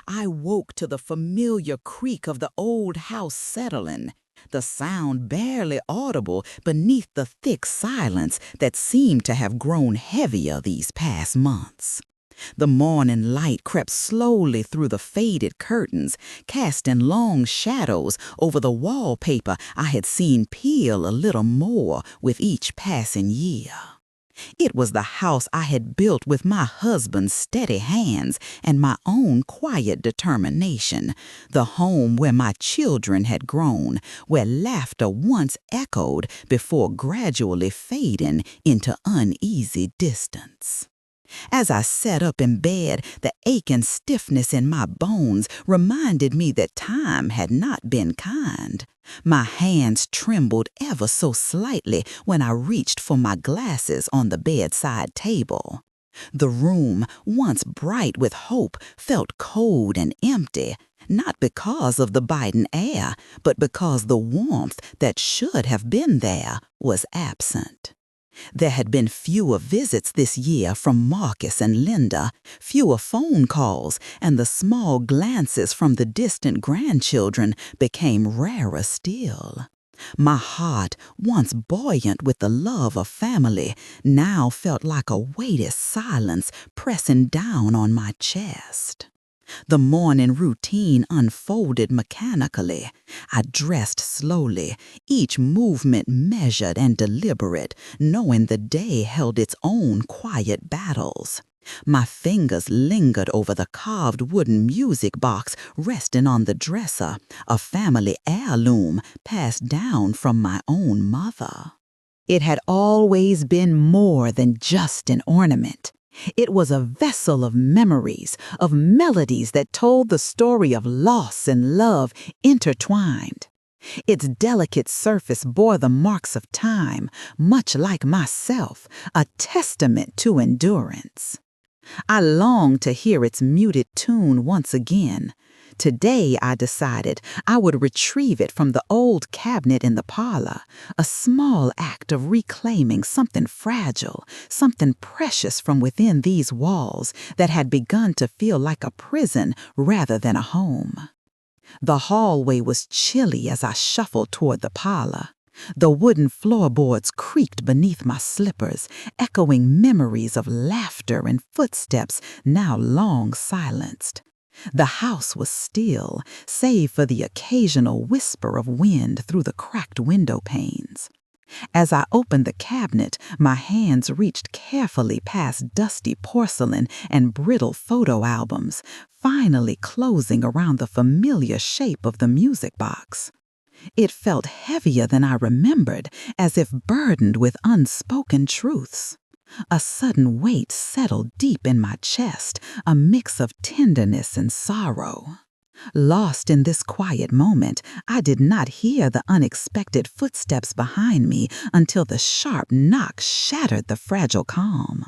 I woke to the familiar creak of the old house settling, the sound barely audible beneath the thick silence that seemed to have grown heavier these past months. The morning light crept slowly through the faded curtains, casting long shadows over the wallpaper I had seen peel a little more with each passing year. It was the house I had built with my husband's steady hands and my own quiet determination, the home where my children had grown, where laughter once echoed before gradually fading into uneasy distance. As I sat up in bed, the aching stiffness in my bones reminded me that time had not been kind. My hands trembled ever so slightly when I reached for my glasses on the bedside table. The room, once bright with hope, felt cold and empty, not because of the biting air, but because the warmth that should have been there was absent. There had been fewer visits this year from Marcus and Linda, fewer phone calls, and the small glances from the distant grandchildren became rarer still. My heart, once buoyant with the love of family, now felt like a weighted silence pressing down on my chest. The morning routine unfolded mechanically. I dressed slowly, each movement measured and deliberate, knowing the day held its own quiet battles. My fingers lingered over the carved wooden music box resting on the dresser, a family heirloom passed down from my own mother. It had always been more than just an ornament. It was a vessel of memories, of melodies that told the story of loss and love intertwined. Its delicate surface bore the marks of time, much like myself, a testament to endurance. I longed to hear its muted tune once again. Today, I decided I would retrieve it from the old cabinet in the parlor, a small act of reclaiming something fragile, something precious from within these walls that had begun to feel like a prison rather than a home. The hallway was chilly as I shuffled toward the parlor. The wooden floorboards creaked beneath my slippers, echoing memories of laughter and footsteps now long silenced. The house was still, save for the occasional whisper of wind through the cracked window panes. As I opened the cabinet, my hands reached carefully past dusty porcelain and brittle photo albums, finally closing around the familiar shape of the music box. It felt heavier than I remembered, as if burdened with unspoken truths. A sudden weight settled deep in my chest, a mix of tenderness and sorrow. Lost in this quiet moment, I did not hear the unexpected footsteps behind me until the sharp knock shattered the fragile calm.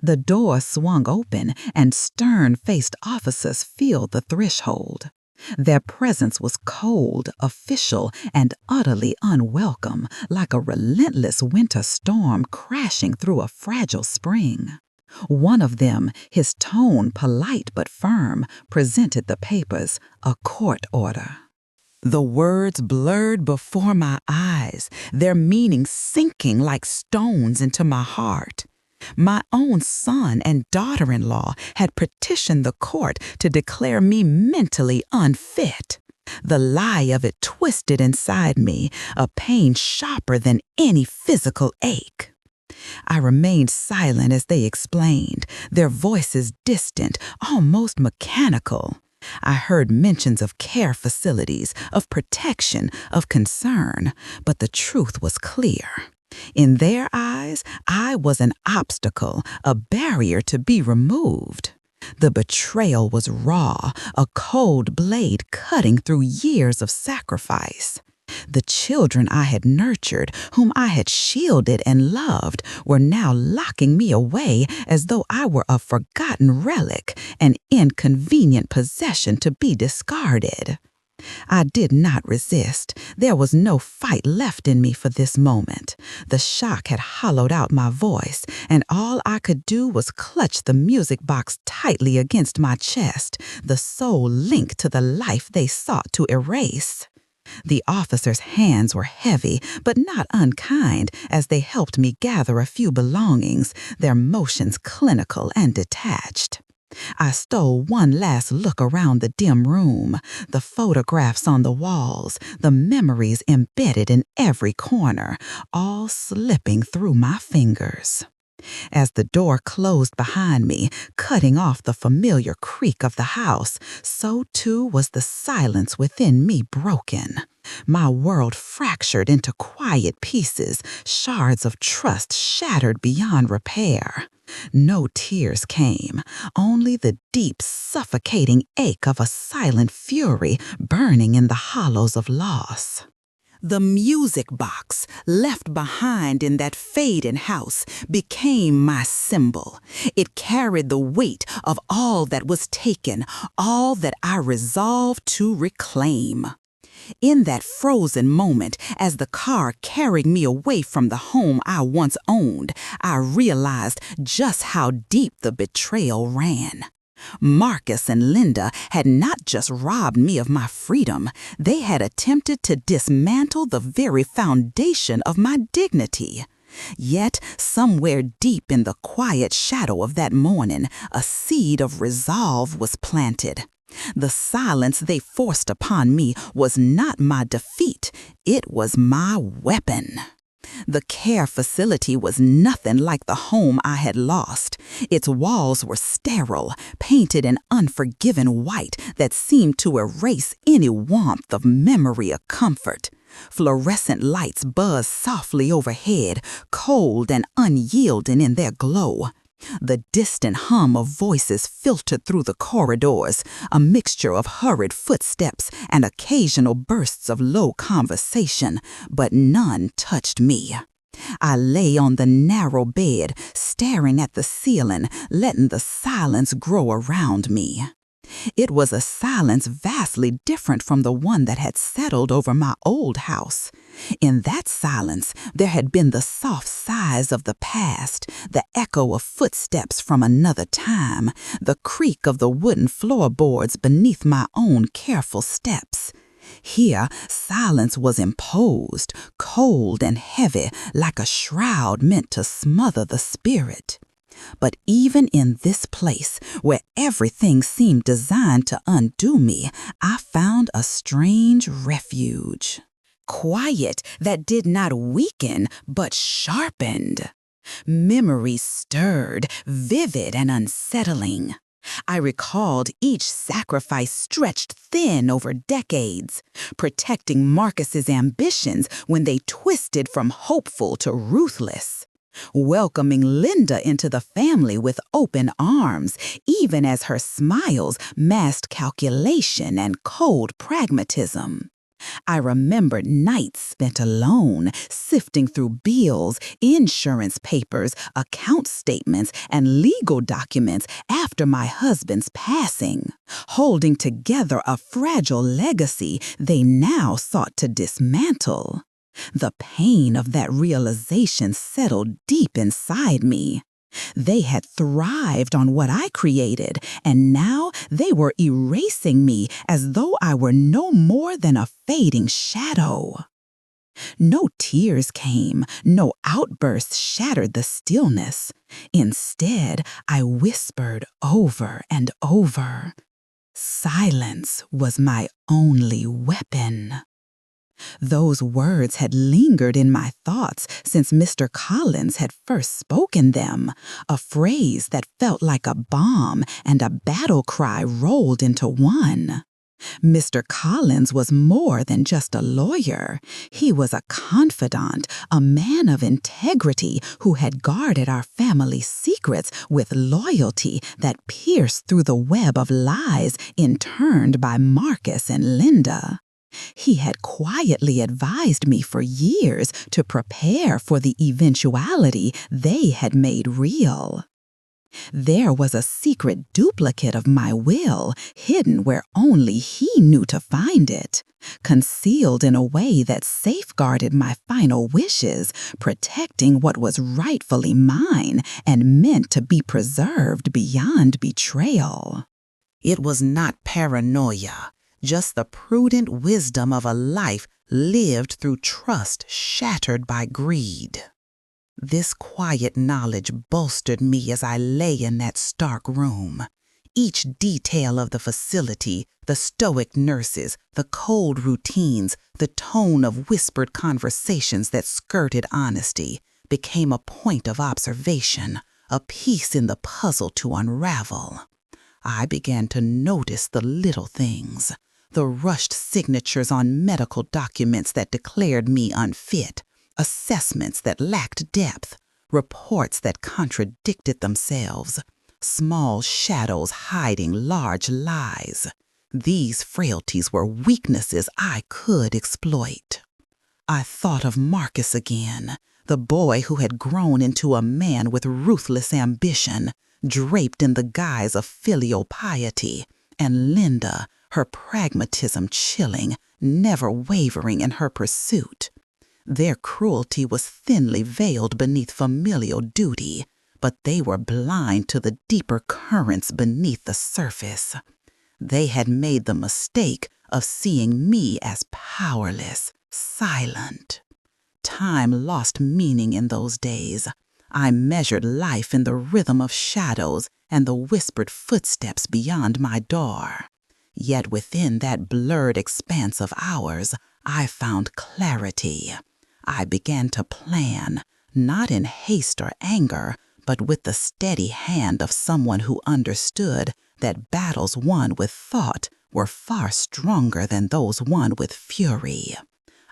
The door swung open, and stern-faced officers filled the threshold. Their presence was cold, official, and utterly unwelcome, like a relentless winter storm crashing through a fragile spring. One of them, his tone polite but firm, presented the papers, a court order. The words blurred before my eyes, their meaning sinking like stones into my heart. My own son and daughter-in-law had petitioned the court to declare me mentally unfit. The lie of it twisted inside me, a pain sharper than any physical ache. I remained silent as they explained, their voices distant, almost mechanical. I heard mentions of care facilities, of protection, of concern, but the truth was clear. In their eyes, I was an obstacle, a barrier to be removed. The betrayal was raw, a cold blade cutting through years of sacrifice. The children I had nurtured, whom I had shielded and loved, were now locking me away as though I were a forgotten relic, an inconvenient possession to be discarded. I did not resist. There was no fight left in me for this moment. The shock had hollowed out my voice, and all I could do was clutch the music box tightly against my chest, the sole link to the life they sought to erase. The officers' hands were heavy, but not unkind, as they helped me gather a few belongings, their motions clinical and detached. I stole one last look around the dim room, the photographs on the walls, the memories embedded in every corner, all slipping through my fingers. As the door closed behind me, cutting off the familiar creak of the house, so too was the silence within me broken. My world fractured into quiet pieces, shards of trust shattered beyond repair. No tears came, only the deep, suffocating ache of a silent fury burning in the hollows of loss. The music box, left behind in that fading house, became my symbol. It carried the weight of all that was taken, all that I resolved to reclaim. In that frozen moment, as the car carried me away from the home I once owned, I realized just how deep the betrayal ran. Marcus and Linda had not just robbed me of my freedom, they had attempted to dismantle the very foundation of my dignity. Yet, somewhere deep in the quiet shadow of that morning, a seed of resolve was planted. The silence they forced upon me was not my defeat, it was my weapon. The care facility was nothing like the home I had lost. Its walls were sterile, painted an unforgiving white that seemed to erase any warmth of memory or comfort. Fluorescent lights buzzed softly overhead, cold and unyielding in their glow. The distant hum of voices filtered through the corridors, a mixture of hurried footsteps and occasional bursts of low conversation, but none touched me. I lay on the narrow bed, staring at the ceiling, letting the silence grow around me. It was a silence vastly different from the one that had settled over my old house. In that silence, there had been the soft sighs of the past, the echo of footsteps from another time, the creak of the wooden floorboards beneath my own careful steps. Here, silence was imposed, cold and heavy, like a shroud meant to smother the spirit. But even in this place, where everything seemed designed to undo me, I found a strange refuge. Quiet that did not weaken, but sharpened. Memories stirred, vivid and unsettling. I recalled each sacrifice stretched thin over decades, protecting Marcus's ambitions when they twisted from hopeful to ruthless. Welcoming Linda into the family with open arms, even as her smiles masked calculation and cold pragmatism. I remembered nights spent alone, sifting through bills, insurance papers, account statements, and legal documents after my husband's passing, holding together a fragile legacy they now sought to dismantle. The pain of that realization settled deep inside me. They had thrived on what I created, and now they were erasing me as though I were no more than a fading shadow. No tears came, no outbursts shattered the stillness. Instead, I whispered over and over. Silence was my only weapon. Those words had lingered in my thoughts since Mr. Collins had first spoken them, a phrase that felt like a bomb and a battle cry rolled into one. Mr. Collins was more than just a lawyer. He was a confidant, a man of integrity who had guarded our family's secrets with loyalty that pierced through the web of lies interned by Marcus and Linda. He had quietly advised me for years to prepare for the eventuality they had made real. There was a secret duplicate of my will, hidden where only he knew to find it, concealed in a way that safeguarded my final wishes, protecting what was rightfully mine and meant to be preserved beyond betrayal. It was not paranoia, just the prudent wisdom of a life lived through trust shattered by greed. This quiet knowledge bolstered me as I lay in that stark room. Each detail of the facility, the stoic nurses, the cold routines, the tone of whispered conversations that skirted honesty, became a point of observation, a piece in the puzzle to unravel. I began to notice the little things, the rushed signatures on medical documents that declared me unfit, assessments that lacked depth, reports that contradicted themselves, small shadows hiding large lies. These frailties were weaknesses I could exploit. I thought of Marcus again, the boy who had grown into a man with ruthless ambition, draped in the guise of filial piety, and Linda, her pragmatism chilling, never wavering in her pursuit. Their cruelty was thinly veiled beneath familial duty, but they were blind to the deeper currents beneath the surface. They had made the mistake of seeing me as powerless, silent. Time lost meaning in those days. I measured life in the rhythm of shadows and the whispered footsteps beyond my door. Yet within that blurred expanse of hours, I found clarity. I began to plan, not in haste or anger, but with the steady hand of someone who understood that battles won with thought were far stronger than those won with fury.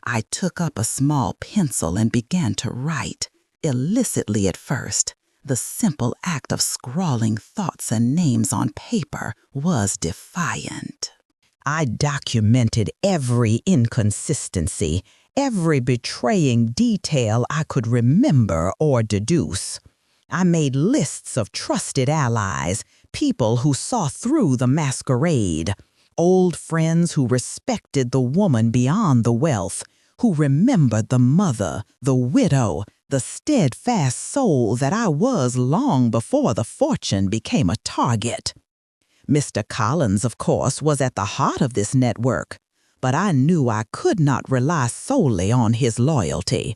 I took up a small pencil and began to write, illicitly at first. The simple act of scrawling thoughts and names on paper was defiant. I documented every inconsistency, every betraying detail I could remember or deduce. I made lists of trusted allies, people who saw through the masquerade, old friends who respected the woman beyond the wealth, who remembered the mother, the widow, the steadfast soul that I was long before the fortune became a target. Mr. Collins, of course, was at the heart of this network, but I knew I could not rely solely on his loyalty.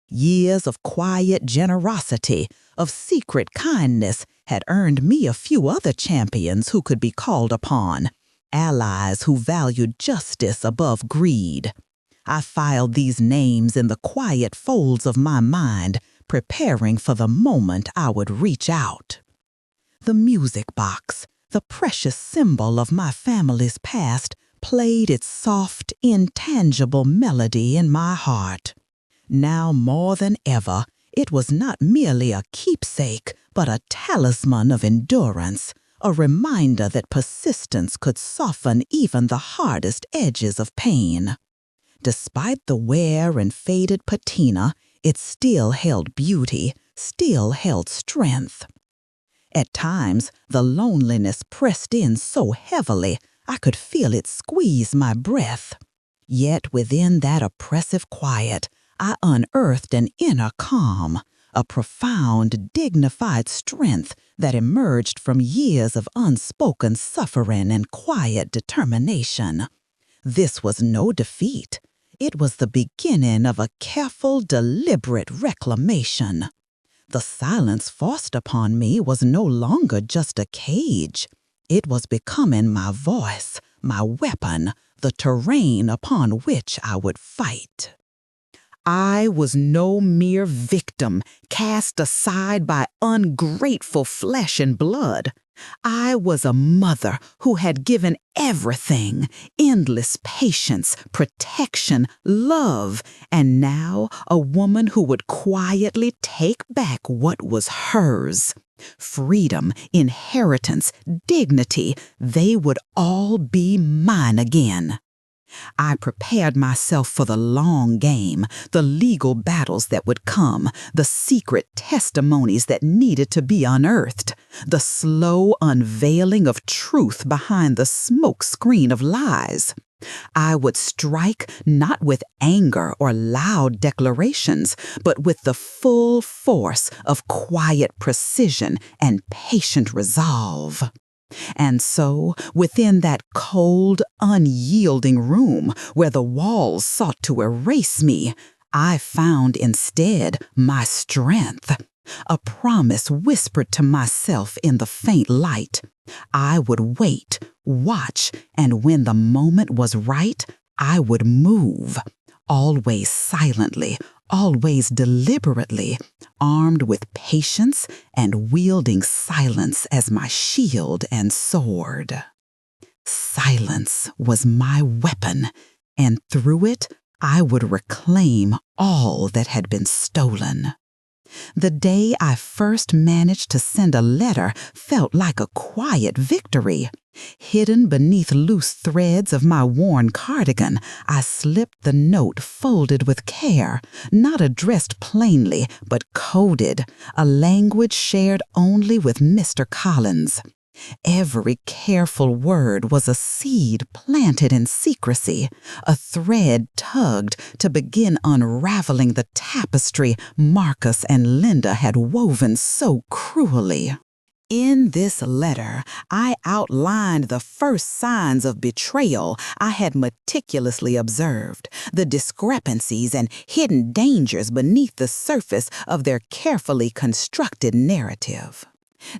Years of quiet generosity, of secret kindness, had earned me a few other champions who could be called upon, allies who valued justice above greed. I filed these names in the quiet folds of my mind, preparing for the moment I would reach out. The music box, the precious symbol of my family's past, played its soft, intangible melody in my heart. Now more than ever, it was not merely a keepsake, but a talisman of endurance, a reminder that persistence could soften even the hardest edges of pain. Despite the wear and faded patina, it still held beauty, still held strength. At times, the loneliness pressed in so heavily I could feel it squeeze my breath. Yet within that oppressive quiet, I unearthed an inner calm, a profound, dignified strength that emerged from years of unspoken suffering and quiet determination. This was no defeat. It was the beginning of a careful, deliberate reclamation. The silence forced upon me was no longer just a cage. It was becoming my voice, my weapon, the terrain upon which I would fight. I was no mere victim, cast aside by ungrateful flesh and blood. I was a mother who had given everything, endless patience, protection, love, and now a woman who would quietly take back what was hers. Freedom, inheritance, dignity, they would all be mine again. I prepared myself for the long game, the legal battles that would come, the secret testimonies that needed to be unearthed, the slow unveiling of truth behind the smoke screen of lies. I would strike not with anger or loud declarations, but with the full force of quiet precision and patient resolve. And so, within that cold, unyielding room where the walls sought to erase me, I found instead my strength, a promise whispered to myself in the faint light. I would wait, watch, and when the moment was right, I would move, always silently, always deliberately, armed with patience and wielding silence as my shield and sword. Silence was my weapon, and through it I would reclaim all that had been stolen. The day I first managed to send a letter felt like a quiet victory. Hidden beneath loose threads of my worn cardigan, I slipped the note folded with care, not addressed plainly, but coded, a language shared only with Mr. Collins. Every careful word was a seed planted in secrecy, a thread tugged to begin unraveling the tapestry Marcus and Linda had woven so cruelly. In this letter, I outlined the first signs of betrayal I had meticulously observed, the discrepancies and hidden dangers beneath the surface of their carefully constructed narrative.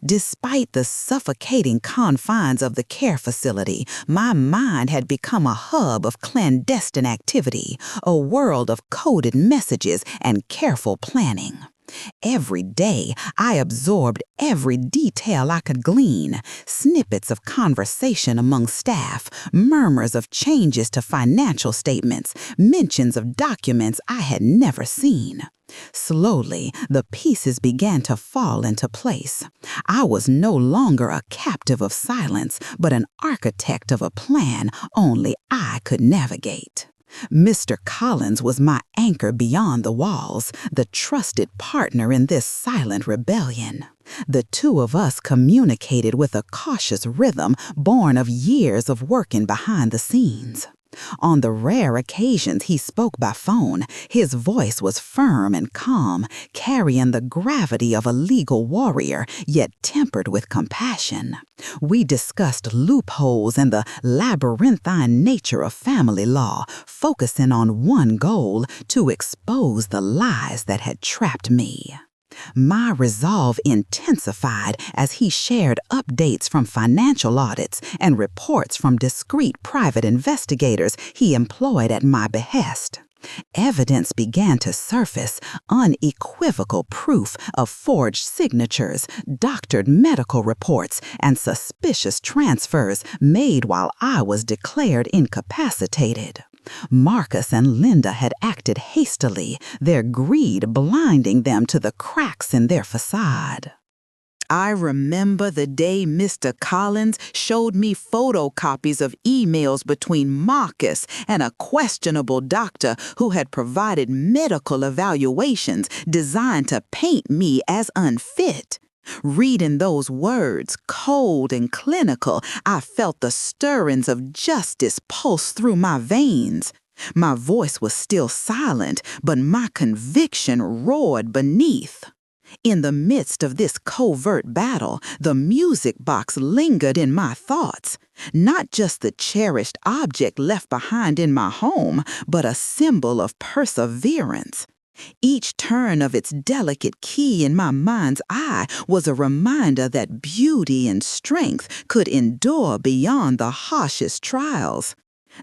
Despite the suffocating confines of the care facility, my mind had become a hub of clandestine activity, a world of coded messages and careful planning. Every day, I absorbed every detail I could glean, snippets of conversation among staff, murmurs of changes to financial statements, mentions of documents I had never seen. Slowly, the pieces began to fall into place. I was no longer a captive of silence, but an architect of a plan only I could navigate. Mr. Collins was my anchor beyond the walls, the trusted partner in this silent rebellion. The two of us communicated with a cautious rhythm born of years of working behind the scenes. On the rare occasions he spoke by phone, his voice was firm and calm, carrying the gravity of a legal warrior, yet tempered with compassion. We discussed loopholes and the labyrinthine nature of family law, focusing on one goal: to expose the lies that had trapped me. My resolve intensified as he shared updates from financial audits and reports from discreet private investigators he employed at my behest. Evidence began to surface, unequivocal proof of forged signatures, doctored medical reports, and suspicious transfers made while I was declared incapacitated. Marcus and Linda had acted hastily, their greed blinding them to the cracks in their facade. I remember the day Mr. Collins showed me photocopies of emails between Marcus and a questionable doctor who had provided medical evaluations designed to paint me as unfit. Reading those words, cold and clinical, I felt the stirrings of justice pulse through my veins. My voice was still silent, but my conviction roared beneath. In the midst of this covert battle, the music box lingered in my thoughts. Not just the cherished object left behind in my home, but a symbol of perseverance. Each turn of its delicate key in my mind's eye was a reminder that beauty and strength could endure beyond the harshest trials.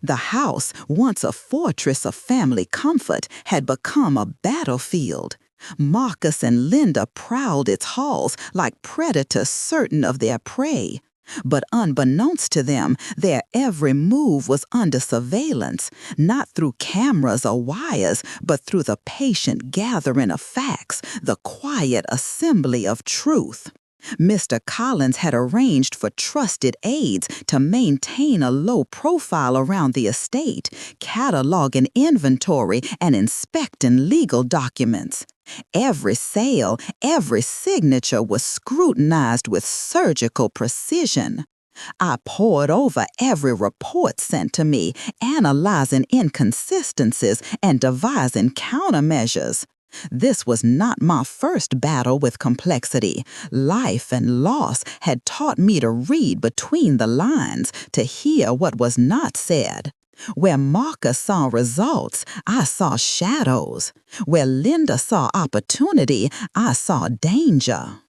The house, once a fortress of family comfort, had become a battlefield. Marcus and Linda prowled its halls like predators certain of their prey. But unbeknownst to them, their every move was under surveillance, not through cameras or wires, but through the patient gathering of facts, the quiet assembly of truth. Mr. Collins had arranged for trusted aides to maintain a low profile around the estate, cataloging inventory and inspecting legal documents. Every sale, every signature was scrutinized with surgical precision. I pored over every report sent to me, analyzing inconsistencies and devising countermeasures. This was not my first battle with complexity. Life and loss had taught me to read between the lines, to hear what was not said. Where Marcus saw results, I saw shadows. Where Linda saw opportunity, I saw danger.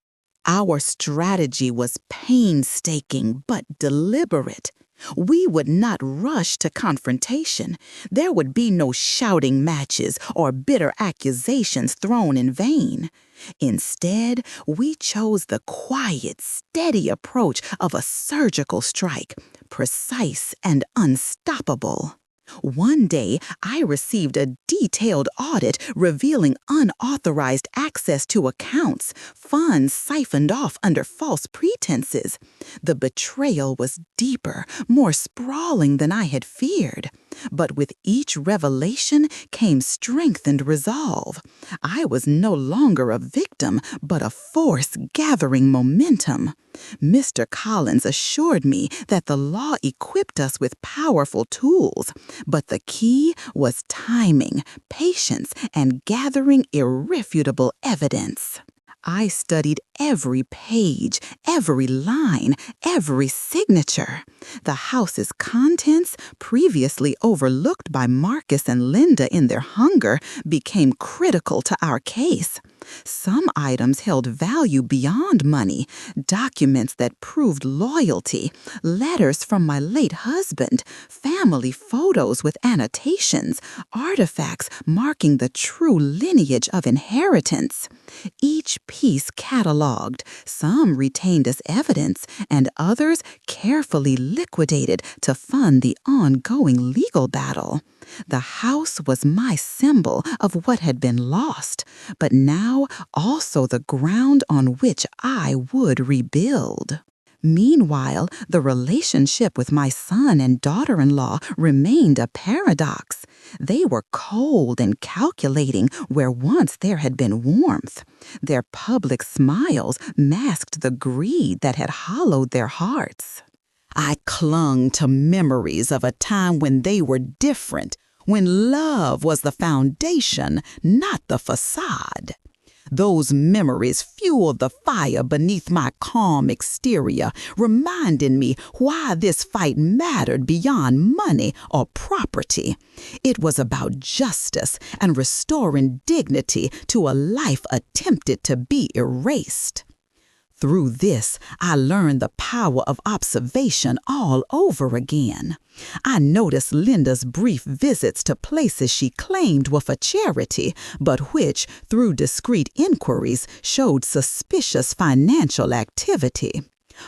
Our strategy was painstaking but deliberate. We would not rush to confrontation. There would be no shouting matches or bitter accusations thrown in vain. Instead, we chose the quiet, steady approach of a surgical strike, precise and unstoppable. One day, I received a detailed audit revealing unauthorized access to accounts, funds siphoned off under false pretenses. The betrayal was deeper, more sprawling than I had feared. But with each revelation came strengthened resolve. I was no longer a victim, but a force gathering momentum. Mr. Collins assured me that the law equipped us with powerful tools, but the key was timing, patience, and gathering irrefutable evidence. I studied every page, every line, every signature. The house's contents, previously overlooked by Marcus and Linda in their hunger, became critical to our case. Some items held value beyond money, documents that proved loyalty, letters from my late husband, family photos with annotations, artifacts marking the true lineage of inheritance. Each piece cataloged, some retained as evidence, and others carefully liquidated to fund the ongoing legal battle. The house was my symbol of what had been lost, but now also the ground on which I would rebuild. Meanwhile, the relationship with my son and daughter-in-law remained a paradox. They were cold and calculating where once there had been warmth. Their public smiles masked the greed that had hollowed their hearts. I clung to memories of a time when they were different, when love was the foundation, not the facade. Those memories fueled the fire beneath my calm exterior, reminding me why this fight mattered beyond money or property. It was about justice and restoring dignity to a life attempted to be erased. Through this, I learned the power of observation all over again. I noticed Linda's brief visits to places she claimed were for charity, but which, through discreet inquiries, showed suspicious financial activity.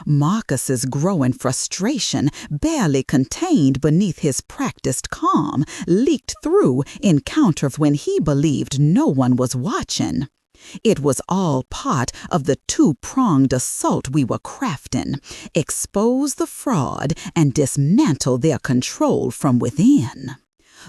Marcus's growing frustration, barely contained beneath his practiced calm, leaked through encounters when he believed no one was watching. It was all part of the two-pronged assault we were crafting: expose the fraud and dismantle their control from within.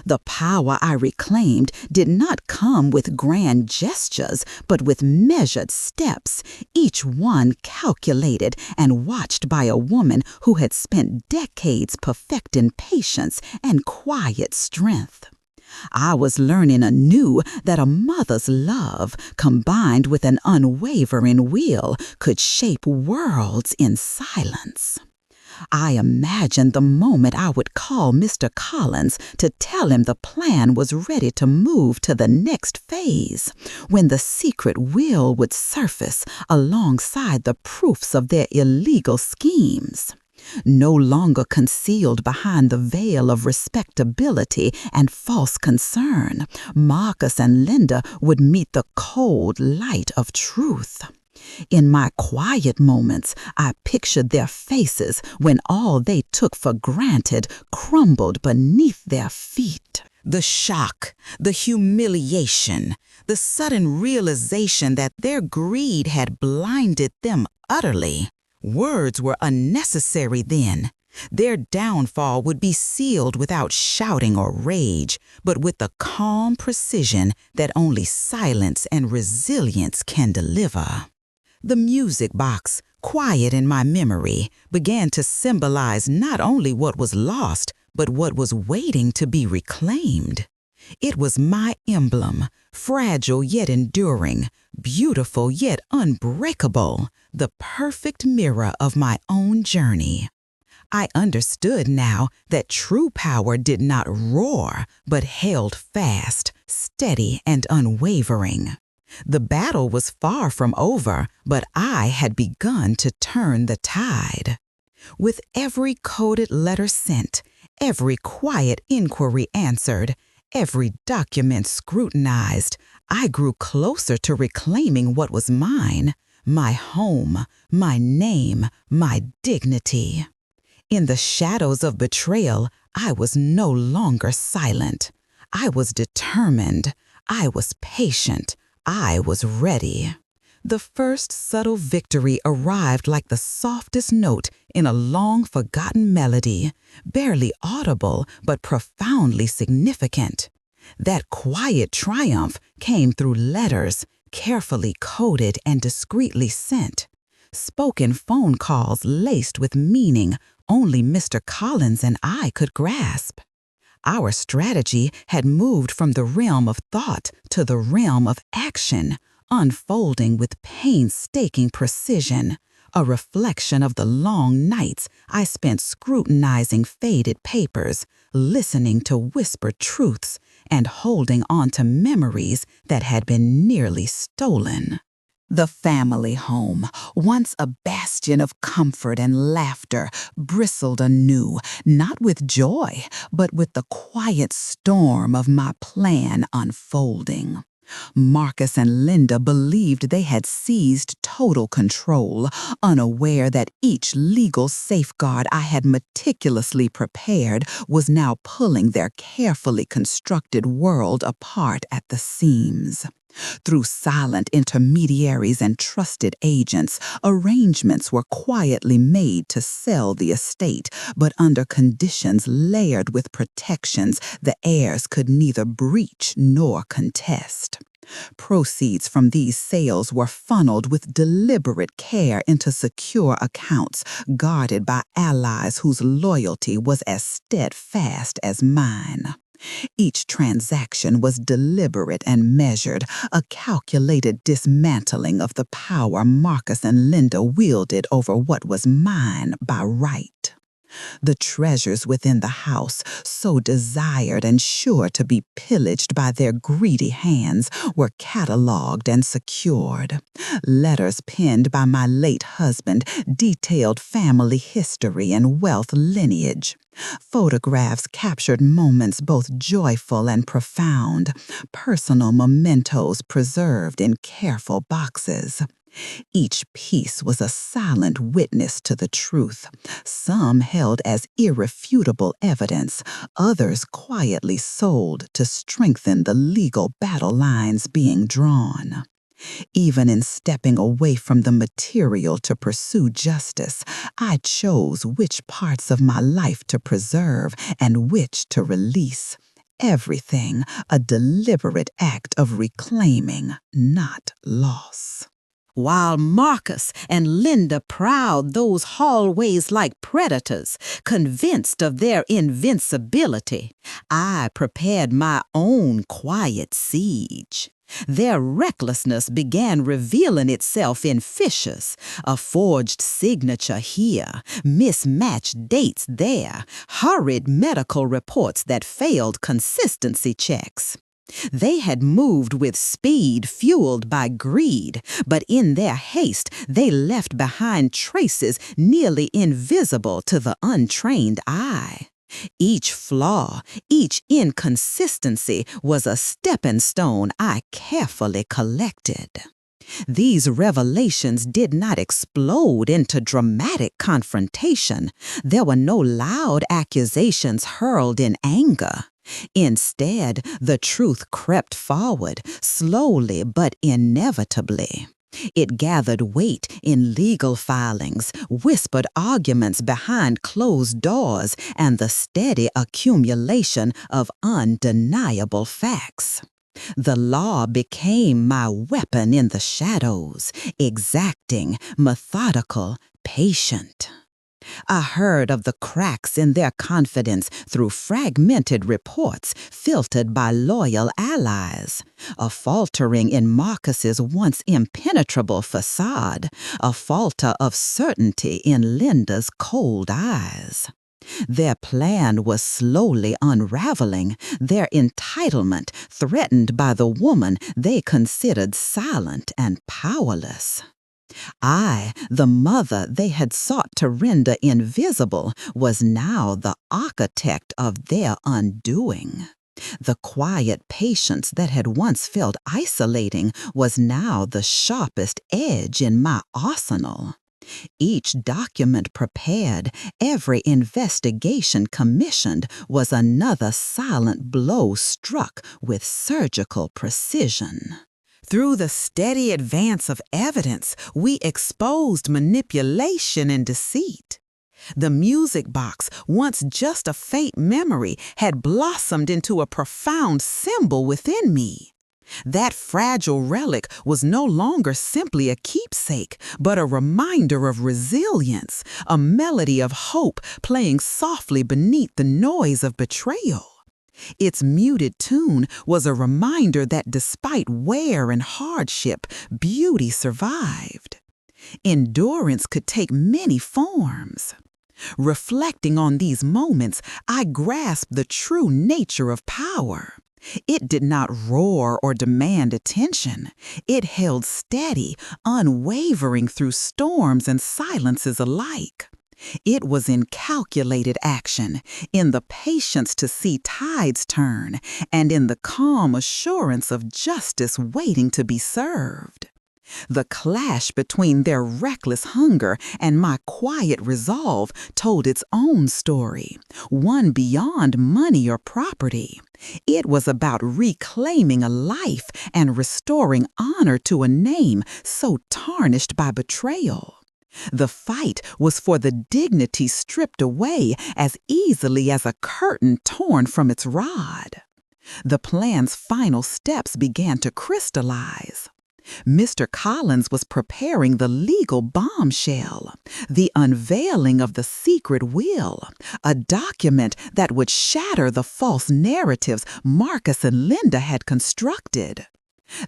The power I reclaimed did not come with grand gestures, but with measured steps, each one calculated and watched by a woman who had spent decades perfecting patience and quiet strength. I was learning anew that a mother's love, combined with an unwavering will, could shape worlds in silence. I imagined the moment I would call Mr. Collins to tell him the plan was ready to move to the next phase, when the secret will would surface alongside the proofs of their illegal schemes. No longer concealed behind the veil of respectability and false concern, Marcus and Linda would meet the cold light of truth. In my quiet moments, I pictured their faces when all they took for granted crumbled beneath their feet. The shock, the humiliation, the sudden realization that their greed had blinded them utterly. Words were unnecessary then. Their downfall would be sealed without shouting or rage, but with the calm precision that only silence and resilience can deliver. The music box, quiet in my memory, began to symbolize not only what was lost, but what was waiting to be reclaimed. It was my emblem, fragile yet enduring, beautiful yet unbreakable, the perfect mirror of my own journey. I understood now that true power did not roar, but held fast, steady, and unwavering. The battle was far from over, but I had begun to turn the tide. With every coded letter sent, every quiet inquiry answered, every document scrutinized, I grew closer to reclaiming what was mine, my home, my name, my dignity. In the shadows of betrayal, I was no longer silent. I was determined. I was patient. I was ready. The first subtle victory arrived like the softest note in a long-forgotten melody, barely audible but profoundly significant. That quiet triumph came through letters, carefully coded and discreetly sent. Spoken phone calls laced with meaning only Mr. Collins and I could grasp. Our strategy had moved from the realm of thought to the realm of action, unfolding with painstaking precision, a reflection of the long nights I spent scrutinizing faded papers, listening to whispered truths, and holding on to memories that had been nearly stolen. The family home, once a bastion of comfort and laughter, bristled anew, not with joy, but with the quiet storm of my plan unfolding. Marcus and Linda believed they had seized total control, unaware that each legal safeguard I had meticulously prepared was now pulling their carefully constructed world apart at the seams. Through silent intermediaries and trusted agents, arrangements were quietly made to sell the estate, but under conditions layered with protections the heirs could neither breach nor contest. Proceeds from these sales were funneled with deliberate care into secure accounts, guarded by allies whose loyalty was as steadfast as mine. Each transaction was deliberate and measured, a calculated dismantling of the power Marcus and Linda wielded over what was mine by right. The treasures within the house, so desired and sure to be pillaged by their greedy hands, were cataloged and secured. Letters penned by my late husband detailed family history and wealth lineage. Photographs captured moments both joyful and profound, personal mementos preserved in careful boxes. Each piece was a silent witness to the truth. Some held as irrefutable evidence, others quietly sold to strengthen the legal battle lines being drawn. Even in stepping away from the material to pursue justice, I chose which parts of my life to preserve and which to release. Everything a deliberate act of reclaiming, not loss. While Marcus and Linda prowled those hallways like predators, convinced of their invincibility, I prepared my own quiet siege. Their recklessness began revealing itself in fissures, a forged signature here, mismatched dates there, hurried medical reports that failed consistency checks. They had moved with speed fueled by greed, but in their haste they left behind traces nearly invisible to the untrained eye. Each flaw, each inconsistency was a stepping stone I carefully collected. These revelations did not explode into dramatic confrontation. There were no loud accusations hurled in anger. Instead, the truth crept forward, slowly but inevitably. It gathered weight in legal filings, whispered arguments behind closed doors, and the steady accumulation of undeniable facts. The law became my weapon in the shadows, exacting, methodical, patient. I heard of the cracks in their confidence through fragmented reports filtered by loyal allies, a faltering in Marcus's once impenetrable facade, a falter of certainty in Linda's cold eyes. Their plan was slowly unraveling, their entitlement threatened by the woman they considered silent and powerless. I, the mother they had sought to render invisible, was now the architect of their undoing. The quiet patience that had once felt isolating was now the sharpest edge in my arsenal. Each document prepared, every investigation commissioned was another silent blow struck with surgical precision. Through the steady advance of evidence, we exposed manipulation and deceit. The music box, once just a faint memory, had blossomed into a profound symbol within me. That fragile relic was no longer simply a keepsake, but a reminder of resilience, a melody of hope playing softly beneath the noise of betrayal. Its muted tune was a reminder that despite wear and hardship, beauty survived. Endurance could take many forms. Reflecting on these moments, I grasped the true nature of power. It did not roar or demand attention. It held steady, unwavering through storms and silences alike. It was in calculated action, in the patience to see tides turn, and in the calm assurance of justice waiting to be served. The clash between their reckless hunger and my quiet resolve told its own story, one beyond money or property. It was about reclaiming a life and restoring honor to a name so tarnished by betrayal. The fight was for the dignity stripped away as easily as a curtain torn from its rod. The plan's final steps began to crystallize. Mr. Collins was preparing the legal bombshell, the unveiling of the secret will, a document that would shatter the false narratives Marcus and Linda had constructed.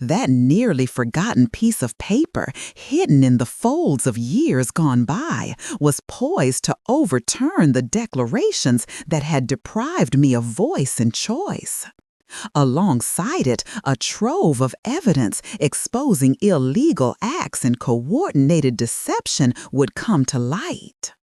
That nearly forgotten piece of paper, hidden in the folds of years gone by, was poised to overturn the declarations that had deprived me of voice and choice. Alongside it, a trove of evidence exposing illegal acts and coordinated deception would come to light.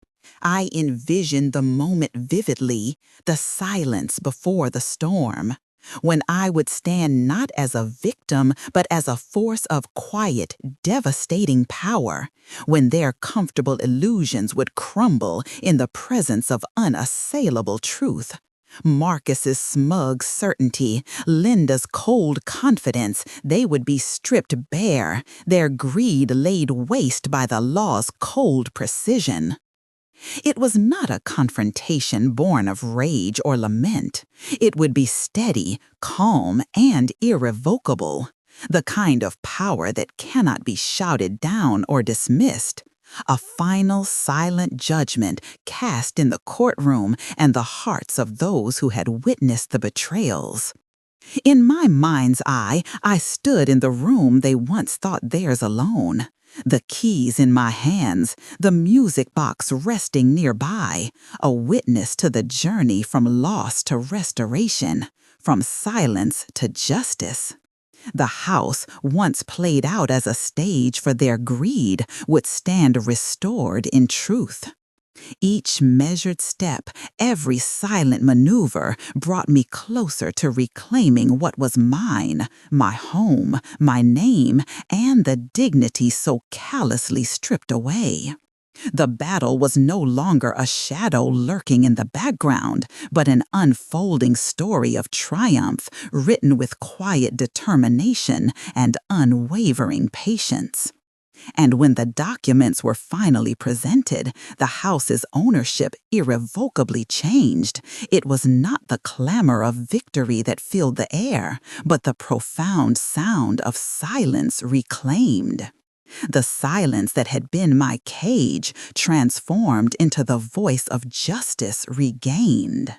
I envisioned the moment vividly, the silence before the storm, when I would stand not as a victim, but as a force of quiet, devastating power, when their comfortable illusions would crumble in the presence of unassailable truth. Marcus's smug certainty, Linda's cold confidence, they would be stripped bare, their greed laid waste by the law's cold precision. It was not a confrontation born of rage or lament. It would be steady, calm, and irrevocable, the kind of power that cannot be shouted down or dismissed. A final silent judgment cast in the courtroom and the hearts of those who had witnessed the betrayals. In my mind's eye, I stood in the room they once thought theirs alone. The keys in my hands, the music box resting nearby, a witness to the journey from loss to restoration, from silence to justice. The house, once played out as a stage for their greed, would stand restored in truth. Each measured step, every silent maneuver brought me closer to reclaiming what was mine, my home, my name, and the dignity so callously stripped away. The battle was no longer a shadow lurking in the background, but an unfolding story of triumph written with quiet determination and unwavering patience. And when the documents were finally presented, the house's ownership irrevocably changed. It was not the clamor of victory that filled the air, but the profound sound of silence reclaimed. The silence that had been my cage transformed into the voice of justice regained.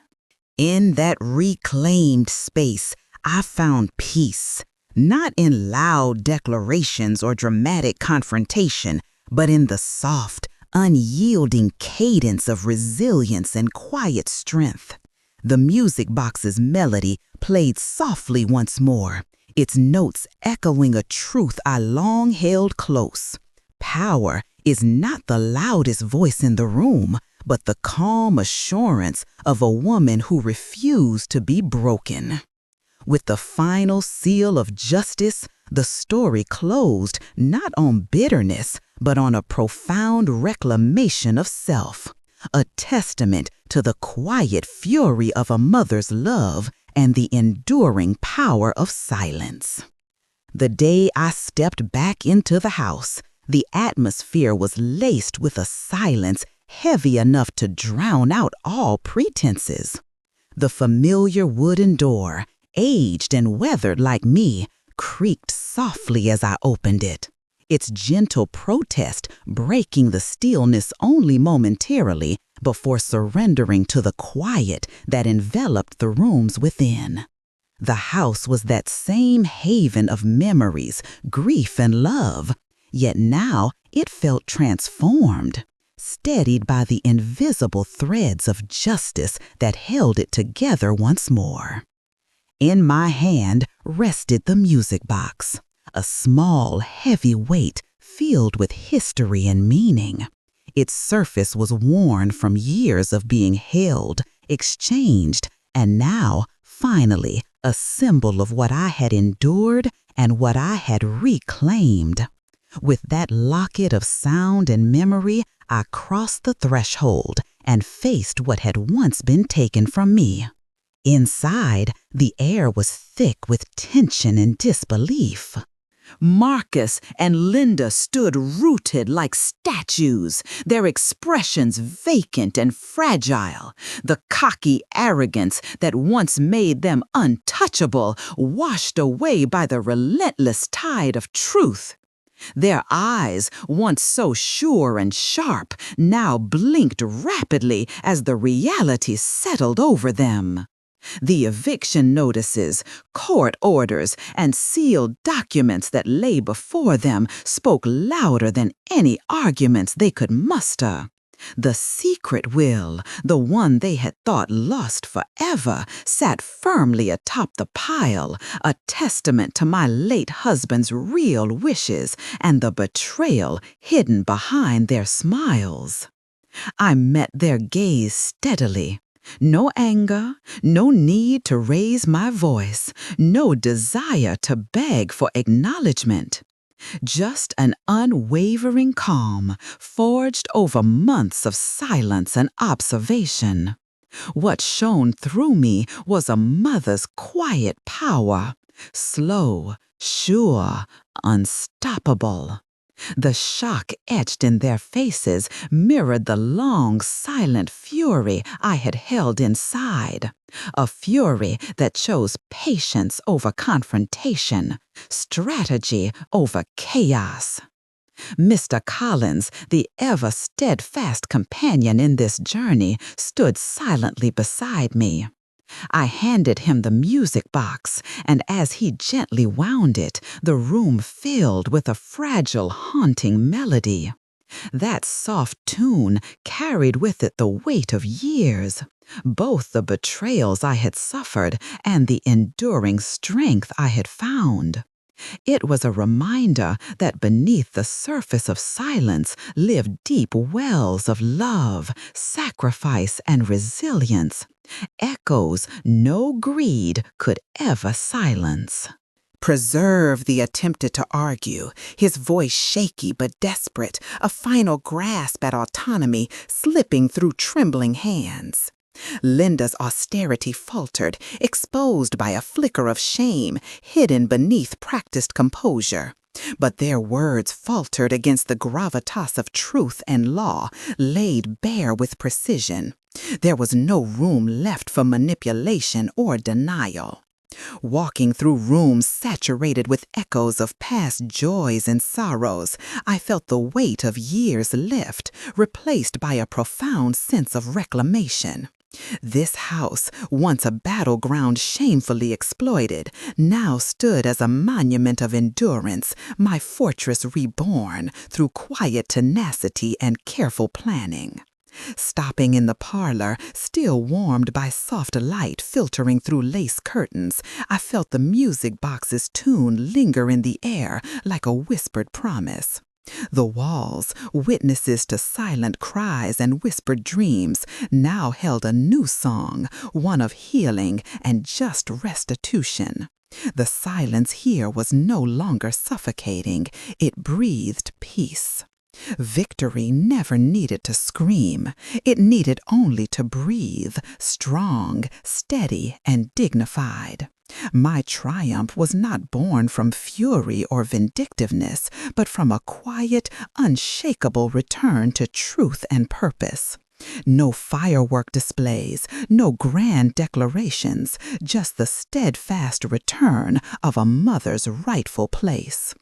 In that reclaimed space, I found peace, not in loud declarations or dramatic confrontation, but in the soft, unyielding cadence of resilience and quiet strength. The music box's melody played softly once more, its notes echoing a truth I long held close. Power is not the loudest voice in the room, but the calm assurance of a woman who refused to be broken. With the final seal of justice, the story closed not on bitterness, but on a profound reclamation of self, a testament to the quiet fury of a mother's love and the enduring power of silence. The day I stepped back into the house, the atmosphere was laced with a silence heavy enough to drown out all pretenses. The familiar wooden door, aged and weathered like me, creaked softly as I opened it, its gentle protest breaking the stillness only momentarily before surrendering to the quiet that enveloped the rooms within. The house was that same haven of memories, grief, and love, yet now it felt transformed, steadied by the invisible threads of justice that held it together once more. In my hand rested the music box, a small, heavy weight filled with history and meaning. Its surface was worn from years of being held, exchanged, and now, finally, a symbol of what I had endured and what I had reclaimed. With that locket of sound and memory, I crossed the threshold and faced what had once been taken from me. Inside, the air was thick with tension and disbelief. Marcus and Linda stood rooted like statues, their expressions vacant and fragile. The cocky arrogance that once made them untouchable washed away by the relentless tide of truth. Their eyes, once so sure and sharp, now blinked rapidly as the reality settled over them. The eviction notices, court orders, and sealed documents that lay before them spoke louder than any arguments they could muster. The secret will, the one they had thought lost forever, sat firmly atop the pile, a testament to my late husband's real wishes and the betrayal hidden behind their smiles. I met their gaze steadily. No anger, no need to raise my voice, no desire to beg for acknowledgement. Just an unwavering calm forged over months of silence and observation. What shone through me was a mother's quiet power, slow, sure, unstoppable. The shock etched in their faces mirrored the long, silent fury I had held inside, a fury that chose patience over confrontation, strategy over chaos. Mr. Collins, the ever steadfast companion in this journey, stood silently beside me. I handed him the music box, and as he gently wound it, the room filled with a fragile, haunting melody. That soft tune carried with it the weight of years, both the betrayals I had suffered and the enduring strength I had found. It was a reminder that beneath the surface of silence lived deep wells of love, sacrifice, and resilience, echoes no greed could ever silence. Preserve the attempted to argue, his voice shaky but desperate, a final grasp at autonomy slipping through trembling hands. Linda's austerity faltered, exposed by a flicker of shame hidden beneath practiced composure. But their words faltered against the gravitas of truth and law, laid bare with precision. There was no room left for manipulation or denial. Walking through rooms saturated with echoes of past joys and sorrows, I felt the weight of years lift, replaced by a profound sense of reclamation. This house, once a battleground shamefully exploited, now stood as a monument of endurance, my fortress reborn through quiet tenacity and careful planning. Stopping in the parlor, still warmed by soft light filtering through lace curtains, I felt the music box's tune linger in the air like a whispered promise. The walls, witnesses to silent cries and whispered dreams, now held a new song, one of healing and just restitution. The silence here was no longer suffocating, it breathed peace. Victory never needed to scream. It needed only to breathe, strong, steady, and dignified. My triumph was not born from fury or vindictiveness, but from a quiet, unshakable return to truth and purpose. No firework displays, no grand declarations, just the steadfast return of a mother's rightful place.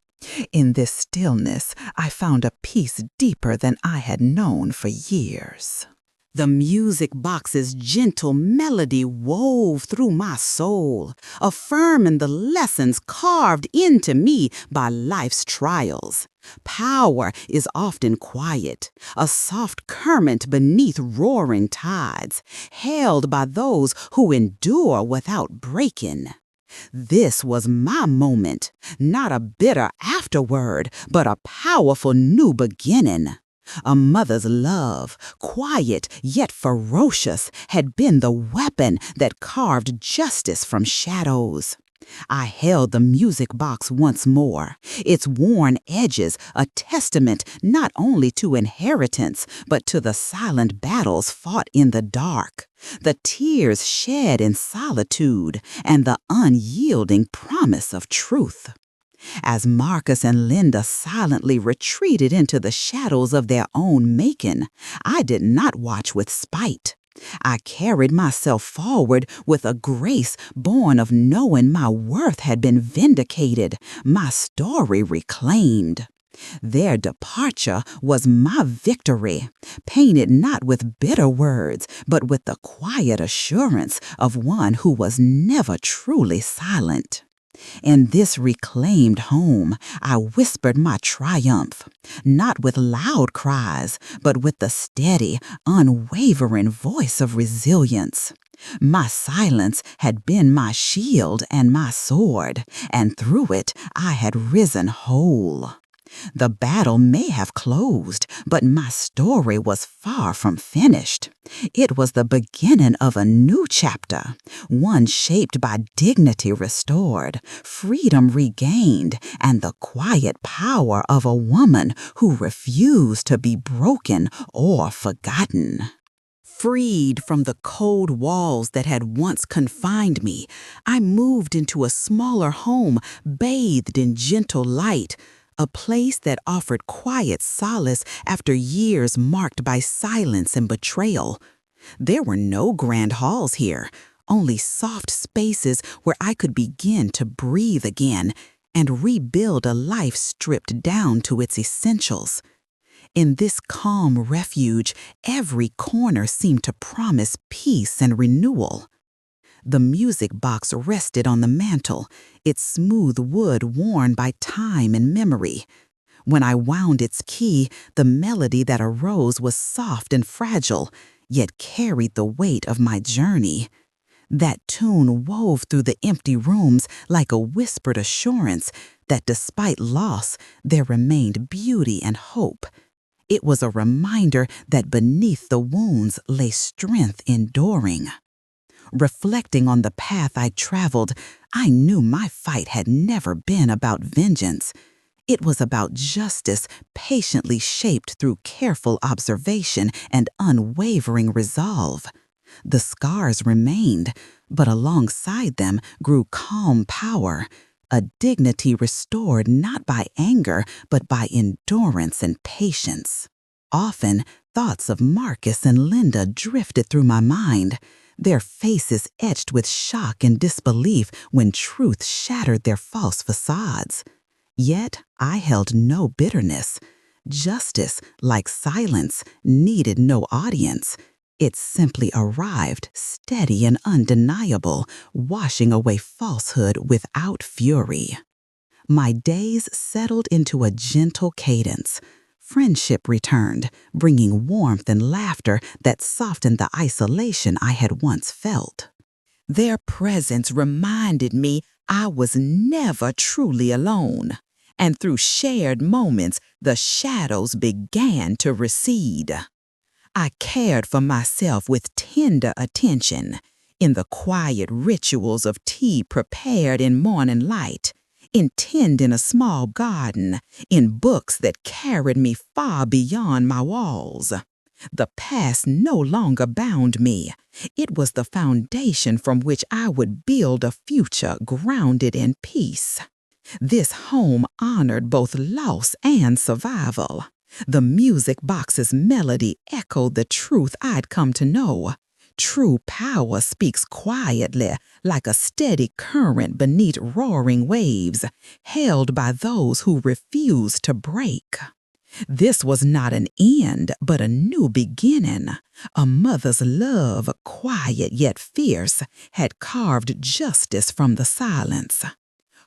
In this stillness, I found a peace deeper than I had known for years. The music box's gentle melody wove through my soul, affirming the lessons carved into me by life's trials. Power is often quiet, a soft current beneath roaring tides, held by those who endure without breaking. This was my moment, not a bitter afterword, but a powerful new beginning. A mother's love, quiet yet ferocious, had been the weapon that carved justice from shadows. I held the music box once more, its worn edges a testament not only to inheritance, but to the silent battles fought in the dark, the tears shed in solitude, and the unyielding promise of truth. As Marcus and Linda silently retreated into the shadows of their own making, I did not watch with spite. I carried myself forward with a grace born of knowing my worth had been vindicated, my story reclaimed. Their departure was my victory, painted not with bitter words, but with the quiet assurance of one who was never truly silent. In this reclaimed home, I whispered my triumph, not with loud cries, but with the steady, unwavering voice of resilience. My silence had been my shield and my sword, and through it I had risen whole. The battle may have closed, but my story was far from finished. It was the beginning of a new chapter, one shaped by dignity restored, freedom regained, and the quiet power of a woman who refused to be broken or forgotten. Freed from the cold walls that had once confined me, I moved into a smaller home bathed in gentle light, a place that offered quiet solace after years marked by silence and betrayal. There were no grand halls here, only soft spaces where I could begin to breathe again and rebuild a life stripped down to its essentials. In this calm refuge, every corner seemed to promise peace and renewal. The music box rested on the mantel, its smooth wood worn by time and memory. When I wound its key, the melody that arose was soft and fragile, yet carried the weight of my journey. That tune wove through the empty rooms like a whispered assurance that despite loss, there remained beauty and hope. It was a reminder that beneath the wounds lay strength enduring. Reflecting on the path I'd traveled, I knew my fight had never been about vengeance. It was about justice patiently shaped through careful observation and unwavering resolve. The scars remained, but alongside them grew calm power, a dignity restored not by anger but by endurance and patience. Often, thoughts of Marcus and Linda drifted through my mind, their faces etched with shock and disbelief when truth shattered their false facades. Yet I held no bitterness. Justice, like silence, needed no audience. It simply arrived, steady and undeniable, washing away falsehood without fury. My days settled into a gentle cadence. Friendship returned, bringing warmth and laughter that softened the isolation I had once felt. Their presence reminded me I was never truly alone, and through shared moments, the shadows began to recede. I cared for myself with tender attention, in the quiet rituals of tea prepared in morning light, in tend in a small garden, in books that carried me far beyond my walls. The past no longer bound me. It was the foundation from which I would build a future grounded in peace. This home honored both loss and survival. The music box's melody echoed the truth I'd come to know. True power speaks quietly, like a steady current beneath roaring waves, held by those who refuse to break. This was not an end, but a new beginning. A mother's love, quiet yet fierce, had carved justice from the silence.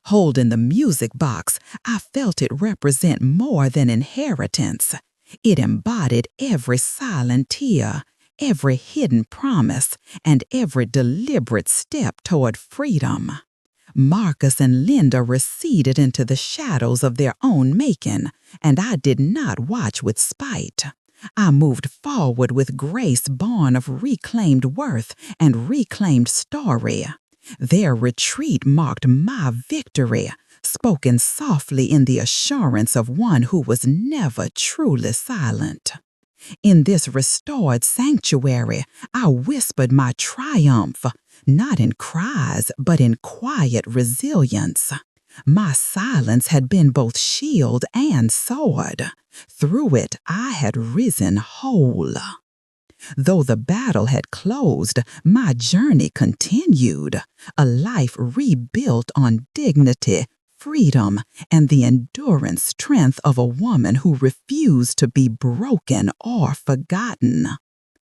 Holding the music box, I felt it represent more than inheritance. It embodied every silent tear, every hidden promise, and every deliberate step toward freedom. Marcus and Linda receded into the shadows of their own making, and I did not watch with spite. I moved forward with grace born of reclaimed worth and reclaimed story. Their retreat marked my victory, spoken softly in the assurance of one who was never truly silent. In this restored sanctuary, I whispered my triumph, not in cries, but in quiet resilience. My silence had been both shield and sword. Through it, I had risen whole. Though the battle had closed, my journey continued, a life rebuilt on dignity, freedom, and the endurance strength of a woman who refused to be broken or forgotten.